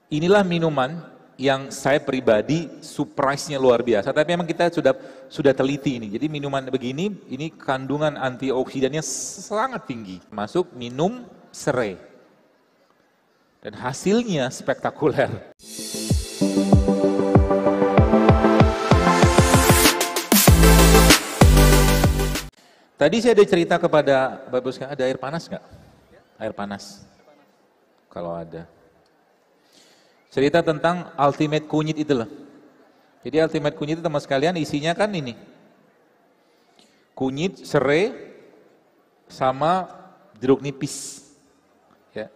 Inilah minuman yang saya pribadi surprise-nya luar biasa, tapi memang kita sudah teliti ini. Jadi minuman begini, ini kandungan antioksidannya sangat tinggi. Masuk minum serai. Dan hasilnya spektakuler. Tadi saya ada cerita kepada Bapak sekalian, ada air panas nggak? Air panas. Kalau ada. Cerita tentang ultimate kunyit itu loh. Jadi ultimate kunyit itu teman sekalian isinya kan ini. Kunyit, serai, sama jeruk nipis. Ya.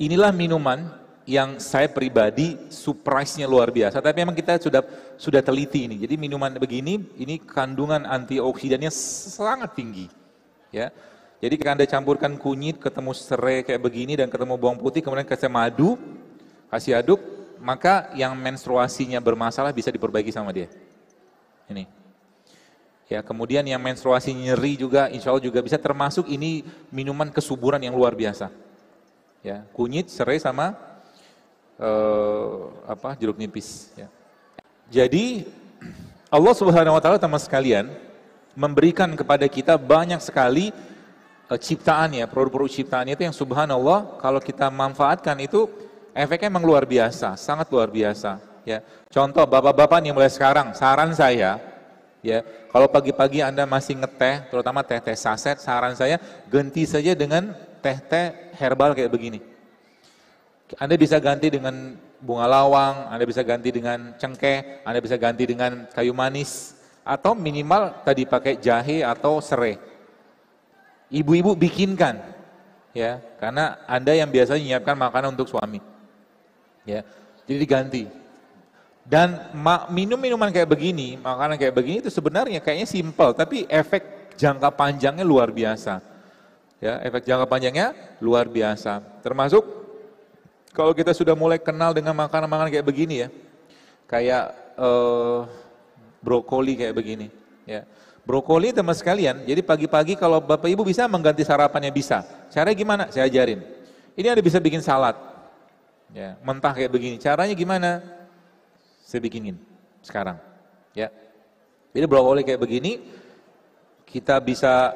Inilah minuman yang saya pribadi surprise-nya luar biasa. Tapi memang kita sudah teliti ini. Jadi minuman begini, ini kandungan antioksidannya sangat tinggi. Ya. Jadi ketika Anda campurkan kunyit, ketemu serai kayak begini dan ketemu bawang putih, kemudian kasih madu, kasih aduk, maka yang menstruasinya bermasalah bisa diperbaiki sama dia. Ini. Ya, kemudian yang menstruasi nyeri juga, insya Allah juga bisa, termasuk ini minuman kesuburan yang luar biasa. Ya, kunyit, serai sama jeruk nipis. Ya. Jadi Allah Subhanahu Wa Taala teman sekalian memberikan kepada kita banyak sekali ciptaan ya, produk-produk ciptaan itu yang subhanallah kalau kita manfaatkan itu efeknya memang luar biasa, sangat luar biasa ya. Contoh bapak-bapak nih mulai sekarang, saran saya ya, kalau pagi-pagi Anda masih ngeteh, terutama teh-teh saset, saran saya ganti saja dengan teh-teh herbal kayak begini. Anda bisa ganti dengan bunga lawang, Anda bisa ganti dengan cengkeh, Anda bisa ganti dengan kayu manis, atau minimal tadi pakai jahe atau serai. Ibu-ibu bikinkan, ya, karena Anda yang biasanya menyiapkan makanan untuk suami, ya, jadi diganti. Dan minum minuman kayak begini, makanan kayak begini itu sebenarnya kayaknya simpel, tapi efek jangka panjangnya luar biasa, ya, efek jangka panjangnya luar biasa. Termasuk kalau kita sudah mulai kenal dengan makanan-makanan kayak begini ya, kayak brokoli kayak begini, ya. Brokoli teman sekalian, jadi pagi-pagi kalau Bapak Ibu bisa mengganti sarapannya bisa. Caranya gimana? Saya ajarin. Ini Anda bisa bikin salad. Ya, mentah kayak begini. Caranya gimana? Saya bikinin sekarang. Ya. Jadi brokoli kayak begini, kita bisa,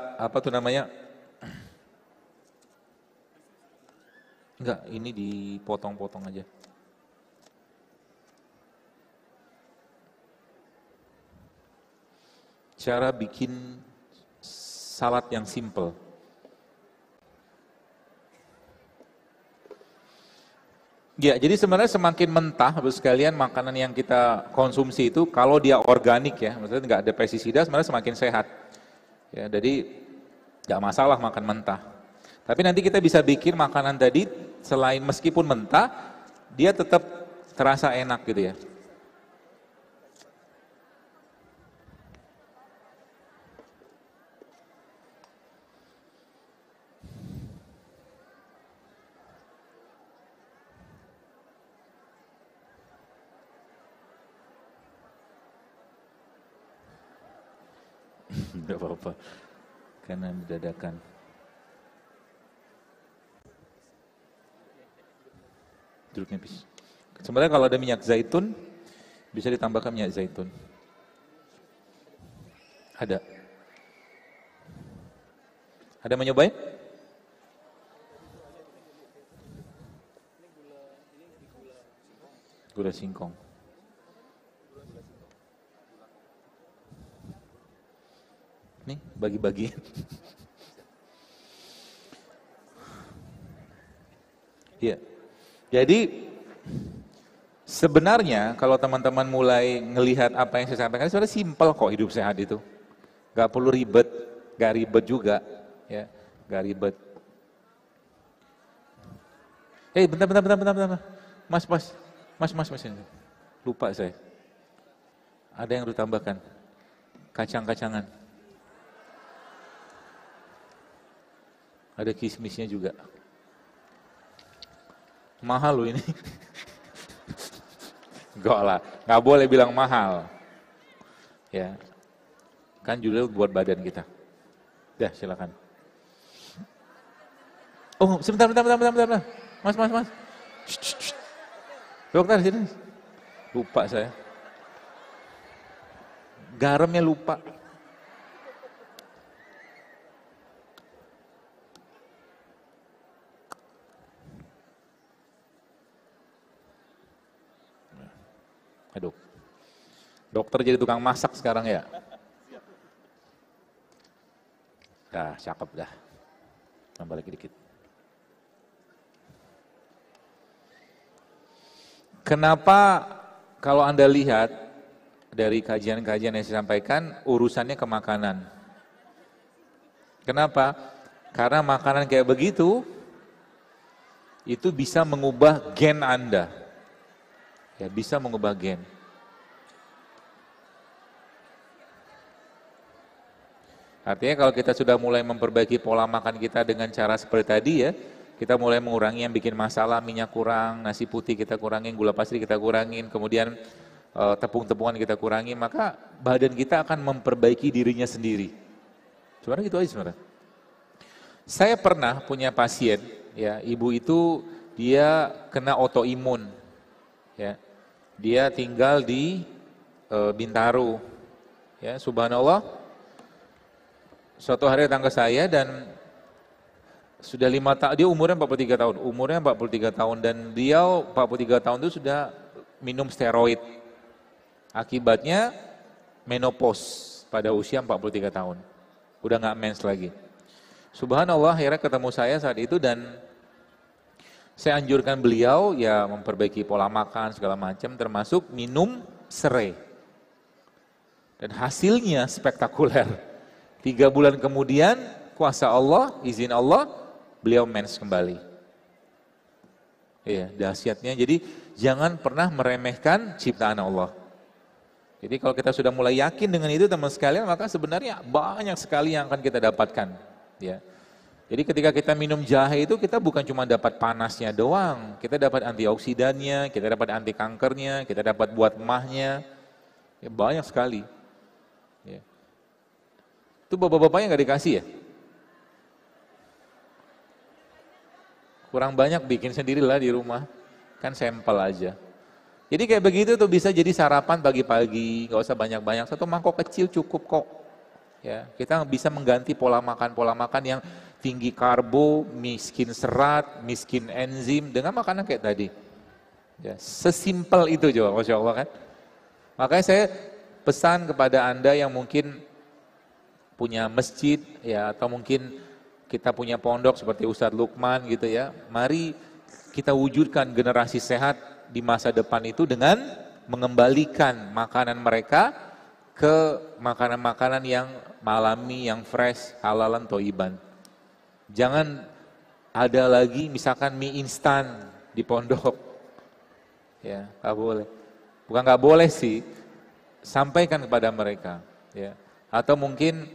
enggak, ini dipotong-potong aja. Cara bikin salad yang simple. Ya, jadi sebenarnya semakin mentah, Bapak sekalian, makanan yang kita konsumsi itu, kalau dia organik ya, maksudnya nggak ada pestisida, sebenarnya semakin sehat. Ya, jadi nggak masalah makan mentah. Tapi nanti kita bisa bikin makanan tadi, selain meskipun mentah, dia tetap terasa enak gitu ya. Enggak apa-apa, karena dadakan. Jeruk nipis. Sebenarnya kalau ada minyak zaitun, bisa ditambahkan minyak zaitun. Ada. Ada mau nyobain? Gula singkong. Nih, bagi-bagi. Iya. Jadi sebenarnya kalau teman-teman mulai ngelihat apa yang saya sampaikan, sebenarnya simpel kok hidup sehat itu. Gak perlu ribet, gak ribet juga, ya, gak ribet. Bentar. Mas. Lupa saya. Ada yang harus tambahkan. Kacang-kacangan. Ada kismisnya juga. Mahal loh ini. Enggak lah, nggak boleh bilang mahal. Ya, kan judul buat badan kita. Dah, silakan. Oh, sebentar. Mas. Shh. Dokter sini. Lupa saya. Garamnya lupa. Aduh. Dokter jadi tukang masak sekarang ya. Dah, cakep dah. Tambah lagi dikit. Kenapa kalau Anda lihat dari kajian-kajian yang saya sampaikan, urusannya ke makanan. Kenapa? Karena makanan kayak begitu, itu bisa mengubah gen Anda. Ya, bisa mengubah gen. Artinya kalau kita sudah mulai memperbaiki pola makan kita dengan cara seperti tadi ya, kita mulai mengurangi yang bikin masalah, minyak kurang, nasi putih kita kurangin, gula pasir kita kurangin, kemudian tepung-tepungan kita kurangi, maka badan kita akan memperbaiki dirinya sendiri. Sebenarnya gitu aja sebenarnya. Saya pernah punya pasien, ya, ibu itu dia kena autoimun, ya, dia tinggal di Bintaro, ya, subhanallah. Suatu hari datang ke saya dan sudah 5 tahun, dia umurnya 43 tahun, umurnya 43 tahun dan dia 43 tahun itu sudah minum steroid. Akibatnya menopause pada usia 43 tahun. Udah nggak mens lagi. Subhanallah, akhirnya ketemu saya saat itu dan saya anjurkan beliau ya memperbaiki pola makan segala macam termasuk minum serai. Dan hasilnya spektakuler. 3 bulan kemudian kuasa Allah, izin Allah, beliau mens kembali. Iya, dahsyatnya. Jadi jangan pernah meremehkan ciptaan Allah. Jadi kalau kita sudah mulai yakin dengan itu teman sekalian, maka sebenarnya banyak sekali yang akan kita dapatkan. Ya. Jadi ketika kita minum jahe itu kita bukan cuma dapat panasnya doang, kita dapat antioksidannya, kita dapat anti kankernya, kita dapat buat emahnya, ya, banyak sekali. Ya. Itu bapak-bapaknya nggak dikasih ya? Kurang banyak bikin sendirilah di rumah, kan sampel aja. Jadi kayak begitu tuh bisa jadi sarapan pagi-pagi, nggak usah banyak-banyak, 1 mangkok kecil cukup kok. Ya, kita bisa mengganti pola makan yang tinggi karbo, miskin serat, miskin enzim dengan makanan kayak tadi. Ya, sesimpel itu coba, Masya Allah kan. Makanya saya pesan kepada Anda yang mungkin punya masjid ya atau mungkin kita punya pondok seperti Ustadz Lukman gitu ya, mari kita wujudkan generasi sehat di masa depan itu dengan mengembalikan makanan mereka ke makanan-makanan yang alami, yang fresh, halalan, toiban. Jangan ada lagi misalkan mie instan di pondok. Ya, nggak boleh. Bukan nggak boleh sih, sampaikan kepada mereka. Ya. Atau mungkin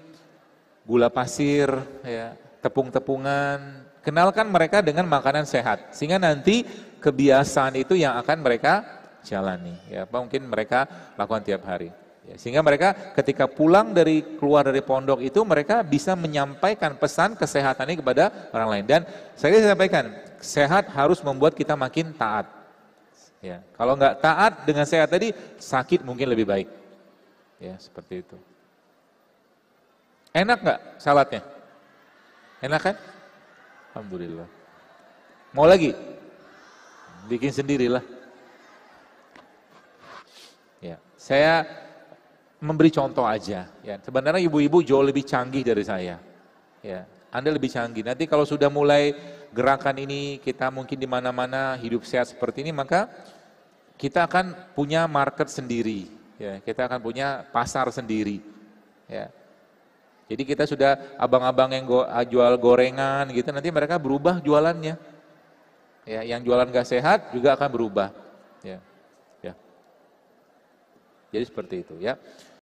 gula pasir, ya, tepung-tepungan. Kenalkan mereka dengan makanan sehat, sehingga nanti kebiasaan itu yang akan mereka jalani. Ya, mungkin mereka lakukan tiap hari. Ya, sehingga mereka ketika keluar dari pondok itu mereka bisa menyampaikan pesan kesehatan ini kepada orang lain. Dan saya sampaikan, sehat harus membuat kita makin taat. Ya, kalau nggak taat dengan sehat tadi, sakit mungkin lebih baik. Ya, seperti itu. Enak nggak saladnya? Enak kan? Alhamdulillah. Mau lagi? Bikin sendirilah. Ya, saya memberi contoh aja. Ya, sebenarnya ibu-ibu jauh lebih canggih dari saya. Ya, Anda lebih canggih. Nanti kalau sudah mulai gerakan ini, kita mungkin di mana-mana hidup sehat seperti ini, maka kita akan punya market sendiri. Ya, kita akan punya pasar sendiri. Ya. Jadi kita sudah abang-abang yang jual gorengan gitu, nanti mereka berubah jualannya. Ya, yang jualan gak sehat juga akan berubah. Ya. Ya. Jadi seperti itu ya.